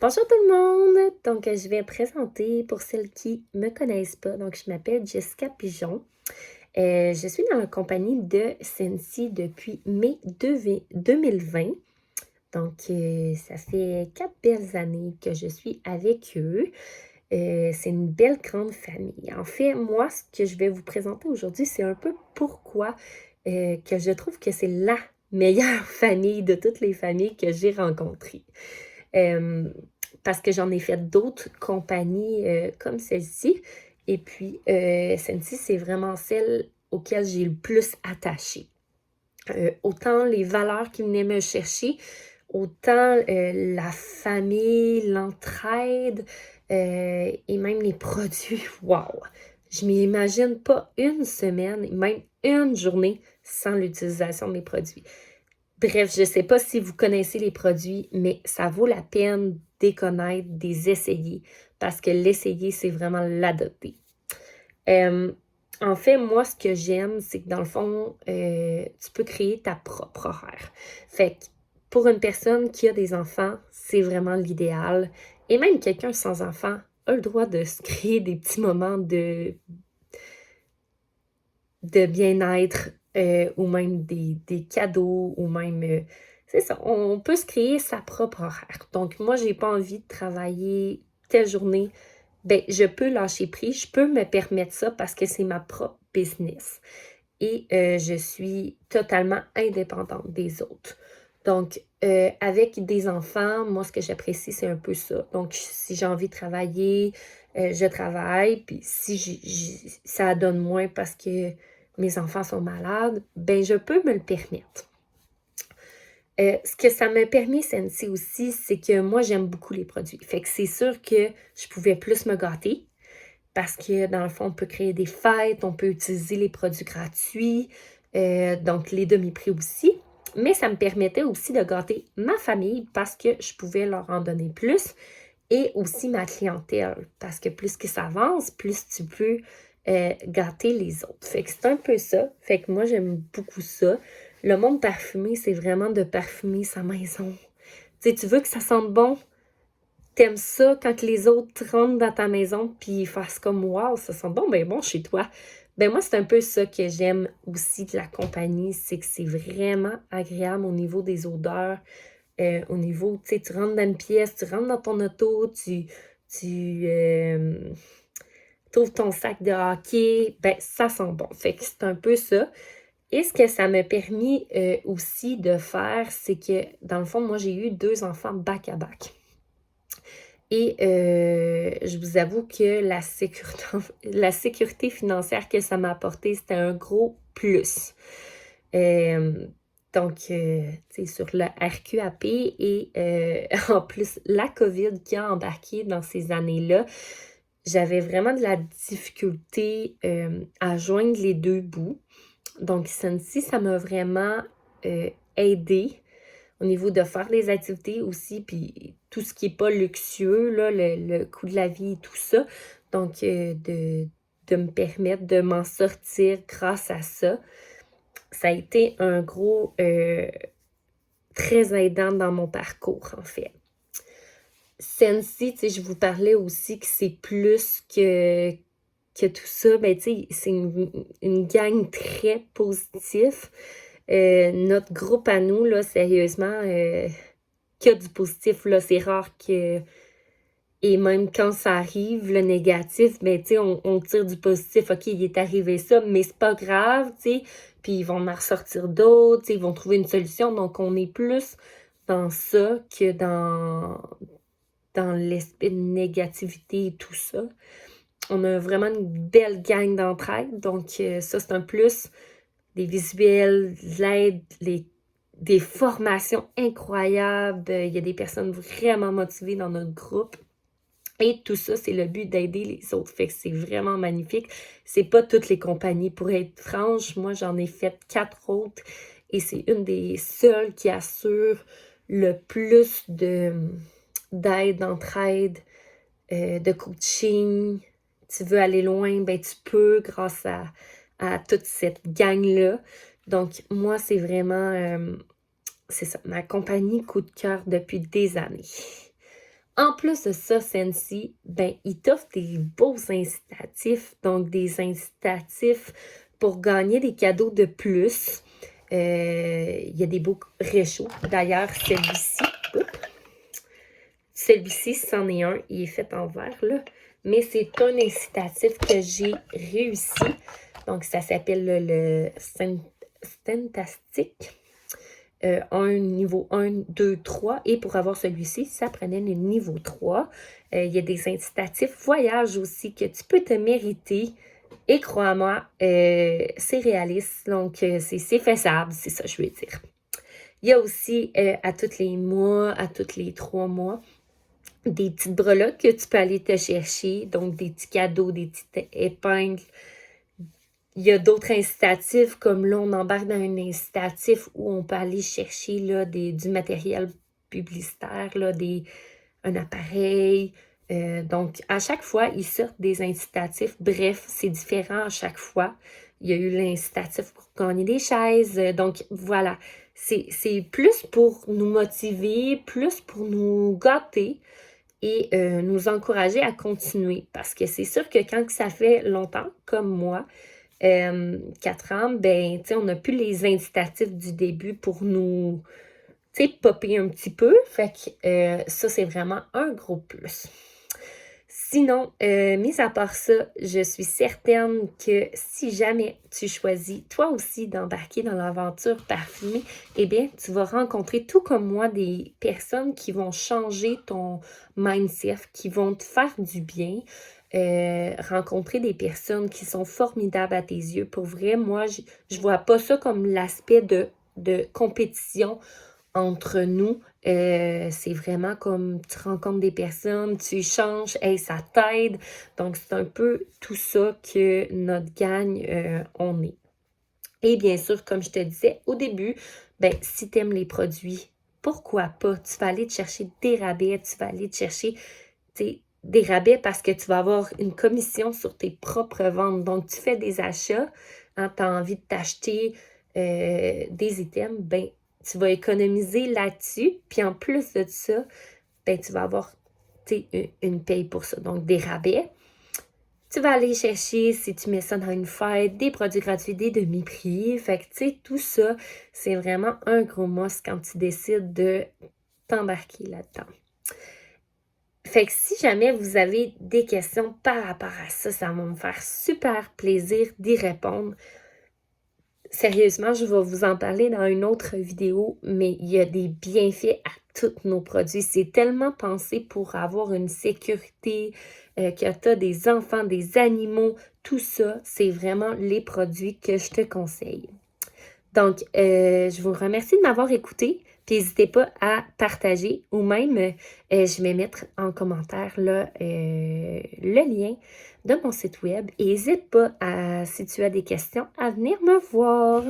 Bonjour tout le monde! Donc, je vais présenter pour celles qui me connaissent pas. Donc, je m'appelle Jessica Pigeon. Je suis dans la compagnie de Sensi depuis mai 2020. Donc, ça fait 4 belles années que je suis avec eux. C'est une belle grande famille. En fait, moi, ce que je vais vous présenter aujourd'hui, c'est un peu pourquoi que je trouve que c'est la meilleure famille de toutes les familles que j'ai rencontrées. Euh, Parce que j'en ai fait d'autres compagnies comme celle-ci. Et puis, celle-ci, c'est vraiment celle auquel j'ai le plus attaché. Autant les valeurs qui venaient me chercher, autant la famille, l'entraide et même les produits. Wow! Je m'imagine pas une semaine, même une journée sans l'utilisation de mes produits. Bref, je ne sais pas si vous connaissez les produits, mais ça vaut la peine de connaître, des essayer, parce que l'essayer, c'est vraiment l'adopter. Euh, En fait, moi, ce que j'aime, c'est que dans le fond, tu peux créer ta propre horaire. Fait que pour une personne qui a des enfants, c'est vraiment l'idéal. Et même quelqu'un sans enfants a le droit de se créer des petits moments de bien-être ou même des cadeaux ou même, c'est ça, on peut se créer sa propre horaire. Donc, moi, j'ai pas envie de travailler telle journée. Ben, je peux lâcher prise, je peux me permettre ça parce que c'est ma propre business. Et je suis totalement indépendante des autres. Donc, avec des enfants, moi, ce que j'apprécie, c'est un peu ça. Donc, si j'ai envie de travailler, je travaille. Puis, si ça donne moins parce que mes enfants sont malades, ben, je peux me le permettre. Ce que ça m'a permis, Sensi, aussi, c'est que moi, j'aime beaucoup les produits. Fait que c'est sûr que je pouvais plus me gâter parce que, dans le fond, on peut créer des fêtes, on peut utiliser les produits gratuits, donc les demi-prix aussi. Mais ça me permettait aussi de gâter ma famille parce que je pouvais leur en donner plus et aussi ma clientèle parce que plus que ça avance, plus tu peux gâter les autres. Fait que c'est un peu ça. Fait que moi, j'aime beaucoup ça. Le monde parfumé, c'est vraiment de parfumer sa maison. Tu sais, tu veux que ça sente bon? T'aimes ça quand les autres rentrent dans ta maison puis ils fassent comme wow, ça sent bon, ben bon chez toi. Ben moi, c'est un peu ça que j'aime aussi de la compagnie, c'est que c'est vraiment agréable au niveau des odeurs, au niveau, tu sais, tu rentres dans une pièce, tu rentres dans ton auto, tu trouves ton sac de hockey, ben ça sent bon. Fait que c'est un peu ça. Et ce que ça m'a permis aussi de faire, c'est que dans le fond, moi, j'ai eu 2 enfants back-à-back. Et je vous avoue que la sécurité financière que ça m'a apporté, c'était un gros plus. Donc, tu sais, sur le RQAP et en plus la COVID qui a embarqué dans ces années-là, j'avais vraiment de la difficulté à joindre les deux bouts. Donc, Sensi, ça m'a vraiment aidée au niveau de faire des activités aussi, puis tout ce qui n'est pas luxueux, là, le coût de la vie et tout ça. Donc, de me permettre de m'en sortir grâce à ça, ça a été un gros, très aidant dans mon parcours, en fait. Sensi, tu sais, je vous parlais aussi que c'est plus que tout ça. Ben, tu sais, c'est une gang très positive. Notre groupe à nous, là, sérieusement, qu'il y a du positif, là, c'est rare que... Et même quand ça arrive, le négatif, ben, tu sais, on tire du positif. OK, il est arrivé ça, mais c'est pas grave, tu sais. Puis ils vont en ressortir d'autres, tu sais, ils vont trouver une solution. Donc, on est plus dans ça que dans l'aspect de négativité et tout ça. On a vraiment une belle gang d'entraide. Donc, ça, c'est un plus. Des visuels, de l'aide, des formations incroyables. Il y a des personnes vraiment motivées dans notre groupe. Et tout ça, c'est le but d'aider les autres. Fait que c'est vraiment magnifique. C'est pas toutes les compagnies. Pour être franche, moi, j'en ai fait 4 autres. Et c'est une des seules qui assure le plus d'aide, d'entraide, de coaching. Tu veux aller loin, ben tu peux grâce à toute cette gang-là. Donc, moi, c'est vraiment, c'est ça, ma compagnie coup de cœur depuis des années. En plus de ça, Scentsy, ben, il t'offre des beaux incitatifs, donc des incitatifs pour gagner des cadeaux de plus. Il y a des beaux réchauds. D'ailleurs, celui-ci, c'en est un, il est fait en verre, là. Mais c'est un incitatif que j'ai réussi. Donc, ça s'appelle le Stentastic. Un niveau 1, 2, 3. Et pour avoir celui-ci, ça prenait le niveau 3. Il y a des incitatifs voyage aussi que tu peux te mériter. Et crois-moi, c'est réaliste. Donc, c'est faisable, c'est ça que je veux dire. Il y a aussi à tous les mois, à tous les 3 mois, des petites breloques que tu peux aller te chercher. Donc, des petits cadeaux, des petites épingles. Il y a d'autres incitatifs, comme là, on embarque dans un incitatif où on peut aller chercher là, du matériel publicitaire, là, un appareil. Donc, à chaque fois, ils sortent des incitatifs. Bref, c'est différent à chaque fois. Il y a eu l'incitatif pour gagner des chaises. Donc, voilà. C'est plus pour nous motiver, plus pour nous gâter et nous encourager à continuer. Parce que c'est sûr que quand ça fait longtemps, comme moi, 4 ans, ben, tu sais, on n'a plus les incitatifs du début pour nous, tu sais, popper un petit peu. Fait que ça, c'est vraiment un gros plus. Sinon, mis à part ça, je suis certaine que si jamais tu choisis toi aussi d'embarquer dans l'aventure parfumée, eh bien, tu vas rencontrer, tout comme moi, des personnes qui vont changer ton mindset, qui vont te faire du bien. Rencontrer des personnes qui sont formidables à tes yeux. Pour vrai, moi, je vois pas ça comme l'aspect de compétition entre nous. C'est vraiment comme tu rencontres des personnes, tu échanges, hey, ça t'aide. Donc, c'est un peu tout ça que notre gang, on est. Et bien sûr, comme je te disais au début, ben, si tu aimes les produits, pourquoi pas? Tu vas aller te chercher des rabais, tu vas aller te chercher des rabais parce que tu vas avoir une commission sur tes propres ventes. Donc, tu fais des achats, hein, tu as envie de t'acheter des items, ben, tu vas économiser là-dessus. Puis en plus de ça, ben, tu vas avoir une paye pour ça. Donc, des rabais. Tu vas aller chercher, si tu mets ça dans une fête, des produits gratuits, des demi-prix. Fait que, tu sais, tout ça, c'est vraiment un gros must quand tu décides de t'embarquer là-dedans. Fait que si jamais vous avez des questions par rapport à ça, ça va me faire super plaisir d'y répondre. Sérieusement, je vais vous en parler dans une autre vidéo, mais il y a des bienfaits à tous nos produits. C'est tellement pensé pour avoir une sécurité, que tu as des enfants, des animaux, tout ça, c'est vraiment les produits que je te conseille. Donc, je vous remercie de m'avoir écouté. Puis n'hésitez pas à partager ou même, je vais mettre en commentaire là, le lien de mon site web. Et n'hésite pas, si tu as des questions, à venir me voir.